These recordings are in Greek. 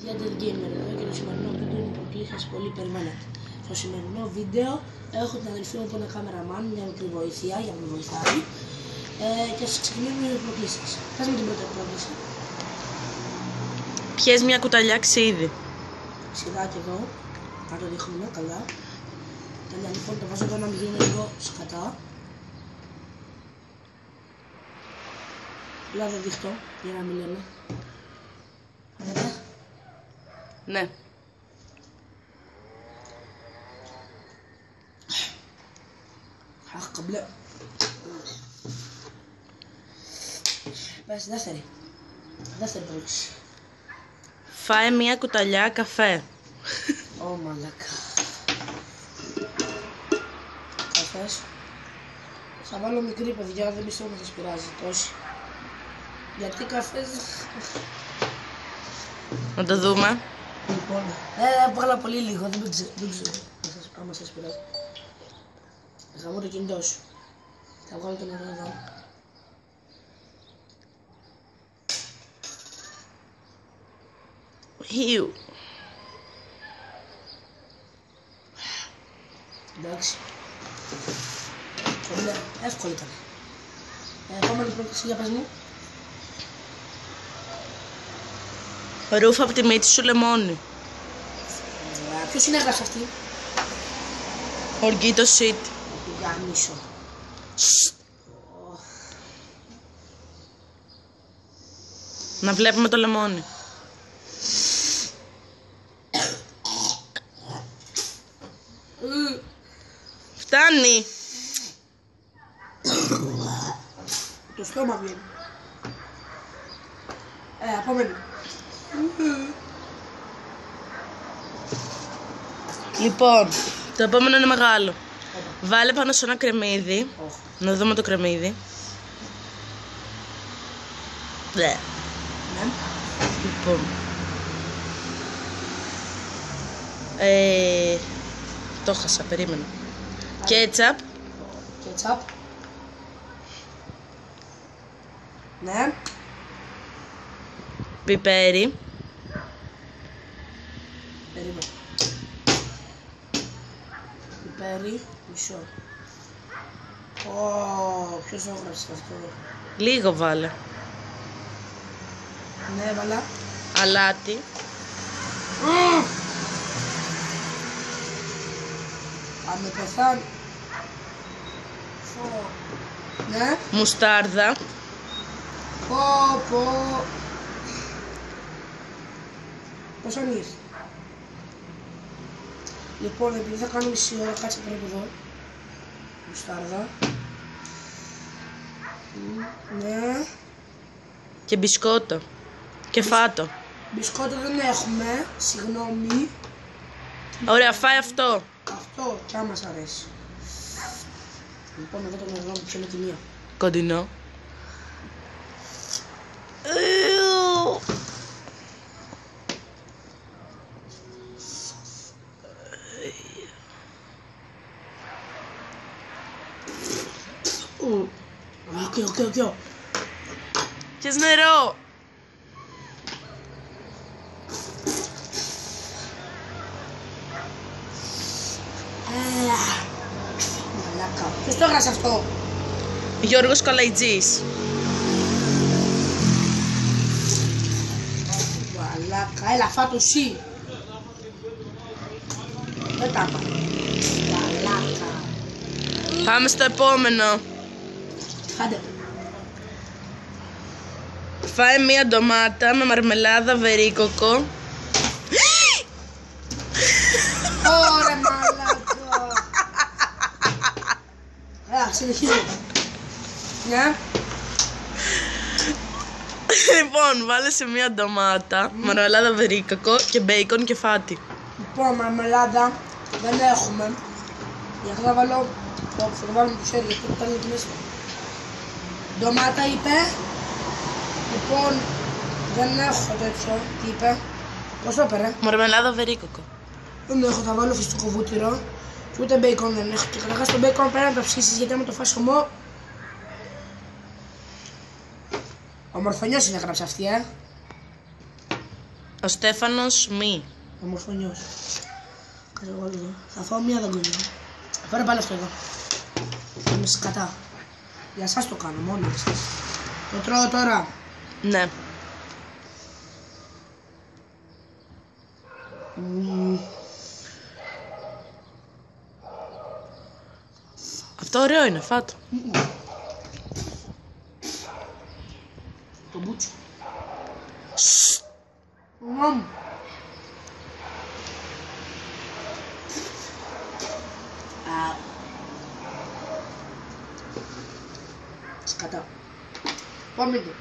Για το gamer εδώ και το σημερινό βίντεο είναι που σας πολύ περιμένετε. Στο σημερινό βίντεο έχω την αδελφή μου που είναι κάμεραμάν, μια μικρή βοήθεια για να με βοηθάει και σας ξεκινήσουμε με προκλήσεις. Πες με την πρώτη πρόκληση. Πιες μια κουταλιά ξύδι. Ξυδάκι εδώ, να το δείχνουμε καλά. Καλά, λοιπόν, το βάζω εδώ να μην γίνει λίγο σκατά. Λάδω δείχτω, για να μην λέμε. Φαίνεται. Ναι. Αχ, καμπλέ. Πες, δεύτερη πρόκληση. Φάε μια κουταλιά καφέ. Ω, μαλάκα. Καφές. Θα βάλω μικρή, παιδιά, δεν πιστεύω να σας πειράζει τόση. Γιατί καφές... Να το δούμε. Λοιπόν, έβγαλα πολύ λίγο, δεν ξέρω άμα σας πειράζει. Θα βγάλω το κινητό σου. Θα βγάλω το νερό εδώ. Χιου. Εντάξει. Εύκολο ήταν. Επόμενη πρόκληση, για πες μου. Ρούφα από τη μύτη σου λεμόνι. Ποιος είναι έγραψε αυτή? Οργίτο σιτ. Για μίσο. Να βλέπουμε το λεμόνι. Φτάνει. Το στόμα βγαίνει. Επόμενη. Λοιπόν, το επόμενο είναι μεγάλο. Βάλε πάνω σε ένα κρεμμύδι. Να δούμε το κρεμμύδι. Ναι. Λοιπόν. Το χάσα, περίμενα. Κέτσαπ. Κέτσαπ. Ναι. Πιπέρι. Περίμενα. Πιπέρι. Μισό. Ποιος το έγραψε αυτό? Λίγο βάλε. Ναι, έβαλα. Αλάτι. Αν με πεθάνει. Ναι. Μουστάρδα. Πω. Πώς ανοίγει? Λοιπόν, επειδή θα κάνω μισή ώρα, κάτσε περίπου εδώ. Μουστάρδα. Ναι. Και μπισκότο. Και φάτο. Μπισκότο δεν έχουμε, συγγνώμη. Ωραία, φάει αυτό. Αυτό κι άμα σ' αρέσει. Λοιπόν, εδώ το νερό μου πιω τη μία. Κοντινό. Οκ. Πιες νερό. Μαλάκα. Ποιος το έγραψε αυτό? Γιώργος Καλαϊτζής. Μαλάκα, έλα φάτο εσύ. Δεν τα είπα. Μαλάκα. Πάμε στο επόμενο. Άντε. Φάε μία ντομάτα με μαρμελάδα βερίκοκο. Ωρε μαλάκα. Συνεχίζω. Ναι. Λοιπόν, βάλε σε μία ντομάτα, μαρμελάδα βερίκοκο και μπέικον και φάτι. Λοιπόν, μαρμελάδα δεν έχουμε. Για να βάλω. Θα το βάλω με το χέρι γιατί το κάνει μέσα. Ντομάτα είπε. Λοιπόν, δεν έχω τέτοιο. Τι είπε? Πώς το έπαιρε? Μαρμελάδα βερίκοκο. Δεν έχω, θα βάλω φυσικό βούτυρο. Και ούτε μπέικον δεν έχω. Και καταρχάς το μπέικον πρέπει να το ψήσεις γιατί άμα το φας χωμό. Ο Μορφωνιός είναι γράψει αυτή, Ο Στέφανος μη. Ομοφωνιός. Κάτσε εγώ εδώ. Θα φάω μία δαγκονιά. Φέρε πάλι αυτό εδώ. Είμαι σκατά. Για σας το κάνω, μόνο για σας. Το τρώω τώρα. Ναι. Αυτό ωραίο είναι, φάτο. Το μπούτσο. Σκατά. Πάμε εδώ.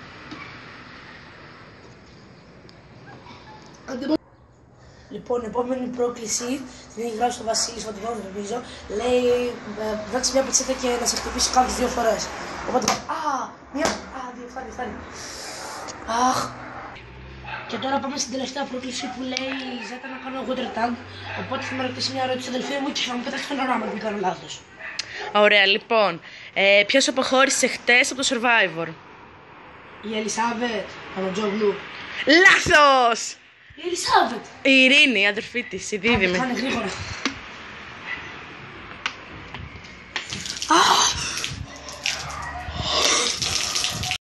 Λοιπόν, επόμενη πρόκληση την έχει γράψει ο Βασίλης Φωτεινός, νομίζω. Λέει βράξε μια πετσέτα και να σε χτυπήσει κάποιες 2 φορές. Οπότε, φτάνει. Αχ. Και τώρα πάμε στην τελευταία πρόκληση που λέει ζέτα να κάνω water tag. Οπότε θα με ρωτήσει μια ερώτηση αδελφή μου και θα μου πετάξει τον όνομα, αν δεν κάνω λάθος. Ωραία, λοιπόν. Ποιος αποχώρησε χτες από το Survivor? Η Ελισάβετ Πανατζόγλου. Λάθος! Η Ελισάβετ! Η Ειρήνη, η αδερφή της, η δίδυμη. Κάνε γρήγορα.